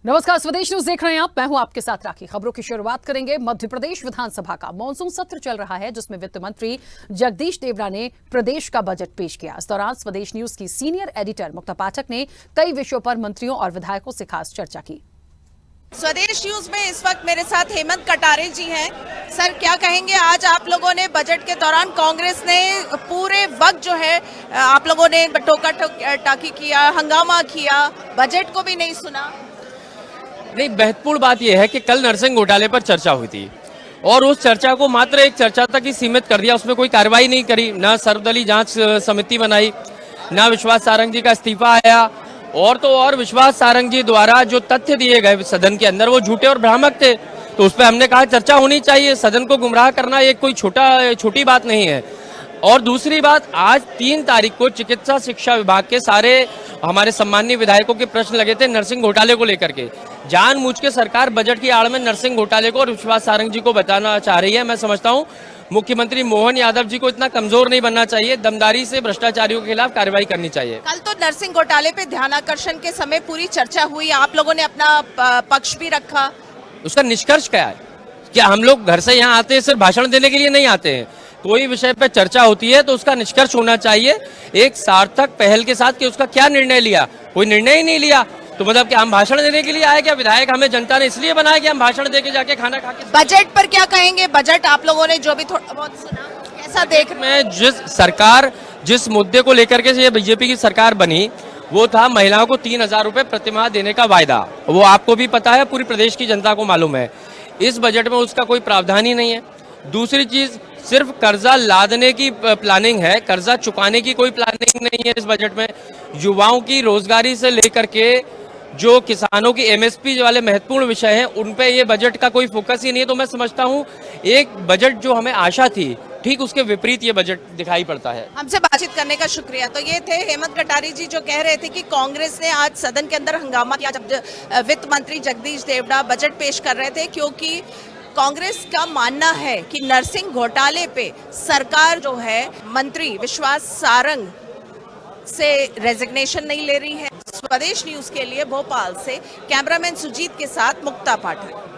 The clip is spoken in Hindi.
नमस्कार, स्वदेश न्यूज देख रहे हैं आप। मैं हूं आपके साथ राखी। खबरों की शुरुआत करेंगे। मध्य प्रदेश विधानसभा का मॉनसून सत्र चल रहा है, जिसमें वित्त मंत्री जगदीश देवड़ा ने प्रदेश का बजट पेश किया। इस दौरान स्वदेश न्यूज की सीनियर एडिटर मुक्ता पाठक ने कई विषयों पर मंत्रियों और विधायकों से खास चर्चा की। स्वदेश न्यूज में इस वक्त मेरे साथ हेमंत कटारे जी हैं। सर, क्या कहेंगे, आज आप लोगों ने बजट के दौरान कांग्रेस ने पूरे वक्त जो है आप लोगों ने टोका टाकी किया, हंगामा किया, बजट को भी नहीं सुना। नहीं, महत्वपूर्ण बात यह है कि कल नरसिंह घोटाले पर चर्चा हुई थी और उस चर्चा को मात्र एक चर्चा तक ही सीमित कर दिया। उसमें कोई कार्रवाई नहीं करी, ना सर्वदलीय जांच समिति बनाई, ना विश्वास सारंग जी का इस्तीफा आया, और तो और विश्वास सारंग जी द्वारा जो तथ्य दिए गए सदन के अंदर वो झूठे और भ्रामक थे। तो उस पर हमने कहा चर्चा होनी चाहिए। सदन को गुमराह करना ये कोई छोटी बात नहीं है। और दूसरी बात, आज 3 तारीख को चिकित्सा शिक्षा विभाग के सारे हमारे सम्मानीय विधायकों के प्रश्न लगे थे नरसिंह घोटाले को लेकर के। जानबूझ के सरकार बजट की आड़ में नरसिंह घोटाले को और विश्वास सारंग जी को बताना चाह रही है। मैं समझता हूं मुख्यमंत्री मोहन यादव जी को इतना कमजोर नहीं बनना चाहिए, दमदारी से भ्रष्टाचारियों के खिलाफ कार्रवाई करनी चाहिए। कल तो नरसिंह घोटाले पे ध्यानाकर्षण के समय पूरी चर्चा हुई, आप लोगों ने अपना पक्ष भी रखा। उसका निष्कर्ष क्या है? क्या हम लोग घर से यहाँ आते हैं सिर्फ भाषण देने के लिए नहीं आते हैं? कोई विषय पर चर्चा होती है तो उसका निष्कर्ष होना चाहिए एक सार्थक पहल के साथ कि उसका क्या निर्णय लिया। कोई निर्णय ही नहीं लिया तो मतलब कि हम भाषण देने के लिए आए क्या? विधायक हमें जनता ने इसलिए बनाया कि हम भाषण देके जाके खाना खा के। बजट पर क्या कहेंगे? बजट आप लोगों ने जो भी थोड़ा बहुत सुना, कैसा देख रहे हैं? जिस मुद्दे को लेकर के ये बीजेपी की सरकार बनी वो था महिलाओं को 3,000 रुपए प्रतिमाह देने का वायदा। वो आपको भी पता है, पूरी प्रदेश की जनता को मालूम है। इस बजट में उसका कोई प्रावधान ही नहीं है। दूसरी चीज, सिर्फ कर्जा लादने की प्लानिंग है, कर्जा चुकाने की कोई प्लानिंग नहीं है इस बजट में। युवाओं की रोजगारी से लेकर के जो किसानों की एमएसपी वाले महत्वपूर्ण विषय हैं उन पे ये बजट का कोई फोकस ही नहीं है। तो मैं समझता हूँ एक बजट जो हमें आशा थी, ठीक उसके विपरीत ये बजट दिखाई पड़ता है। हमसे बातचीत करने का शुक्रिया। तो ये थे हेमंत कटारे जी, जो कह रहे थे कि कांग्रेस ने आज सदन के अंदर हंगामा किया जब वित्त मंत्री जगदीश देवड़ा बजट पेश कर रहे थे, क्योंकि कांग्रेस का मानना है कि नरसिंह घोटाले पे सरकार जो है मंत्री विश्वास सारंग से रेजिग्नेशन नहीं ले रही है। स्वदेश न्यूज के लिए भोपाल से कैमरामैन सुजीत के साथ मुक्ता पाठक।